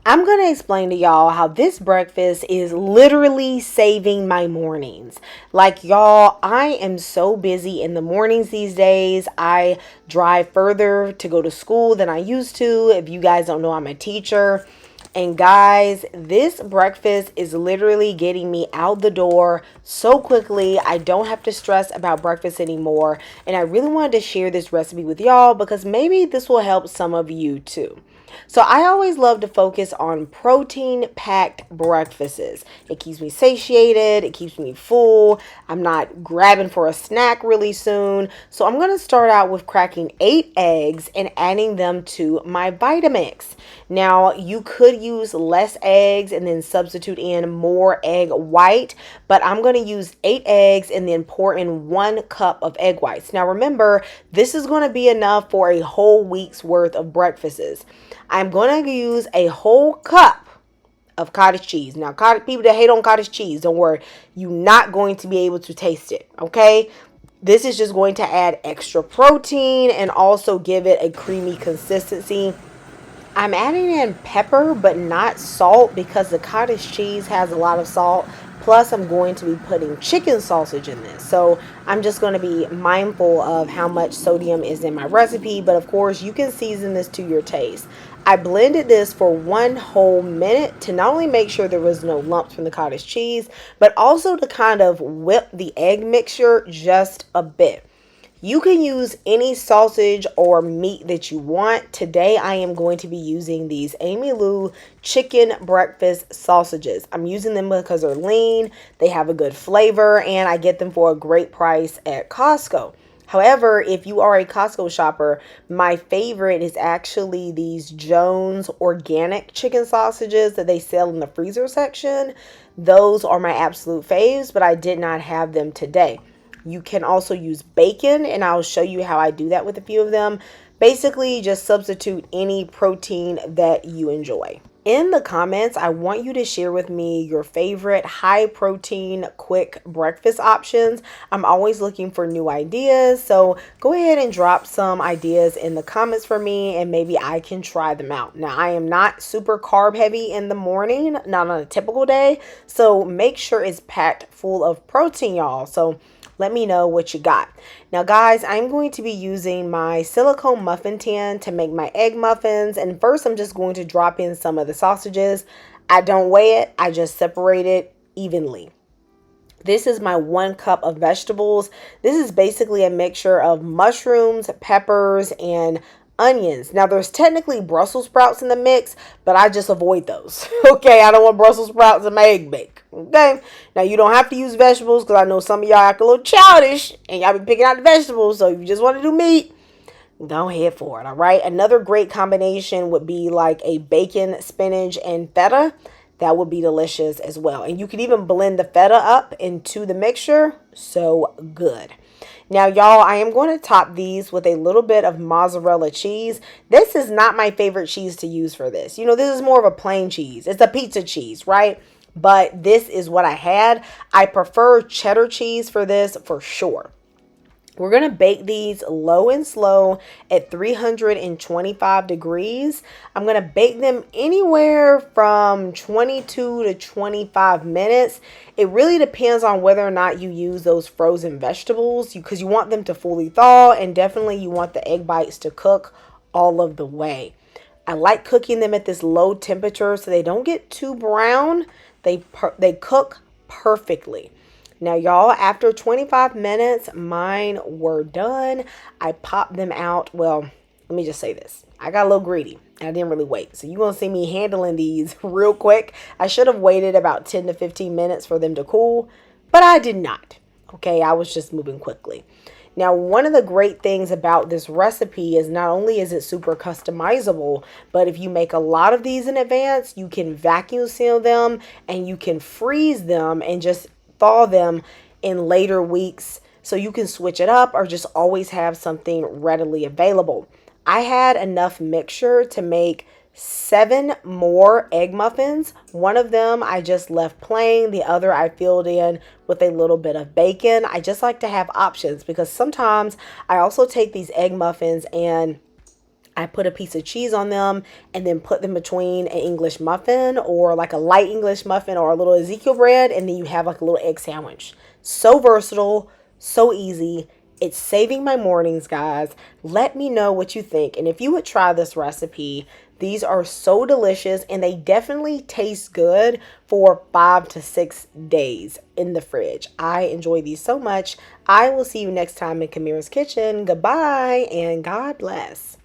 I'm going to explain to y'all how this breakfast is literally saving my mornings. Like, y'all, I am so busy in the mornings these days. I drive further to go to school than I used to. If you guys don't know, I'm a teacher. And guys, this breakfast is literally getting me out the door so quickly. I don't have to stress about breakfast anymore. And I really wanted to share this recipe with y'all because maybe this will help some of you too. So I always love to focus on protein-packed breakfasts. It keeps me satiated, it keeps me full. I'm not grabbing for a snack really soon. So I'm going to start out with cracking 8 eggs and adding them to my Vitamix. Now, you could use less eggs and then substitute in more egg white, but I'm going to use 8 eggs and then pour in 1 cup of egg whites. Now, remember, this is going to be enough for a whole week's worth of breakfasts. I'm going to use a whole cup of cottage cheese. Now, people that hate on cottage cheese, don't worry. You're not going to be able to taste it, okay? This is just going to add extra protein and also give it a creamy consistency. I'm adding in pepper but not salt because the cottage cheese has a lot of salt. Plus, I'm going to be putting chicken sausage in this. So I'm just going to be mindful of how much sodium is in my recipe. But of course, you can season this to your taste. I blended this for 1 whole minute to not only make sure there was no lumps from the cottage cheese, but also to kind of whip the egg mixture just a bit. You can use any sausage or meat that you want. Today, I am going to be using these Amy Lou chicken breakfast sausages. I'm using them because they're lean, they have a good flavor, and I get them for a great price at Costco. However, if you are a Costco shopper, my favorite is actually these Jones organic chicken sausages that they sell in the freezer section. Those are my absolute faves, but I did not have them today. You can also use bacon, and I'll show you how I do that with a few of them. Basically, just substitute any protein that you enjoy. In the comments, I want you to share with me your favorite high protein, quick breakfast options. I'm always looking for new ideas, so go ahead and drop some ideas in the comments for me, and maybe I can try them out. Now, I am not super carb heavy in the morning, not on a typical day, so make sure it's packed full of protein, y'all. So let me know what you got. Now, guys, I'm going to be using my silicone muffin tin to make my egg muffins. And first, I'm just going to drop in some of the sausages. I don't weigh it. I just separate it evenly. This is my 1 cup of vegetables. This is basically a mixture of mushrooms, peppers, and onions. Now, there's technically Brussels sprouts in the mix, but I just avoid those. Okay, I don't want Brussels sprouts in my egg bake. Okay, now you don't have to use vegetables because I know some of y'all act a little childish and y'all be picking out the vegetables. So if you just want to do meat, go ahead for it. All right, another great combination would be like a bacon, spinach, and feta. That would be delicious as well. And you can even blend the feta up into the mixture. So good. Now, y'all, I am going to top these with a little bit of mozzarella cheese. This is not my favorite cheese to use for this. You know, this is more of a plain cheese. It's a pizza cheese, right? But this is what I had. I prefer cheddar cheese for this for sure. We're going to bake these low and slow at 325 degrees. I'm going to bake them anywhere from 22 to 25 minutes. It really depends on whether or not you use those frozen vegetables because you want them to fully thaw, and definitely you want the egg bites to cook all of the way. I like cooking them at this low temperature so they don't get too brown. They cook perfectly. Now, y'all, after 25 minutes, mine were done. I popped them out. Well, let me just say this. I got a little greedy. I didn't really wait. So you're going to see me handling these real quick. I should have waited about 10 to 15 minutes for them to cool, but I did not. Okay, I was just moving quickly. Now, one of the great things about this recipe is not only is it super customizable, but if you make a lot of these in advance, you can vacuum seal them and you can freeze them and just thaw them in later weeks, so you can switch it up or just always have something readily available. I had enough mixture to make 7 more egg muffins. One of them I just left plain, the other I filled in with a little bit of bacon. I just like to have options because sometimes I also take these egg muffins and I put a piece of cheese on them and then put them between an English muffin or like a light English muffin or a little Ezekiel bread. And then you have like a little egg sandwich. So versatile, so easy. It's saving my mornings, guys. Let me know what you think. And if you would try this recipe, these are so delicious and they definitely taste good for 5 to 6 days in the fridge. I enjoy these so much. I will see you next time in Kamira's Kitchen. Goodbye and God bless.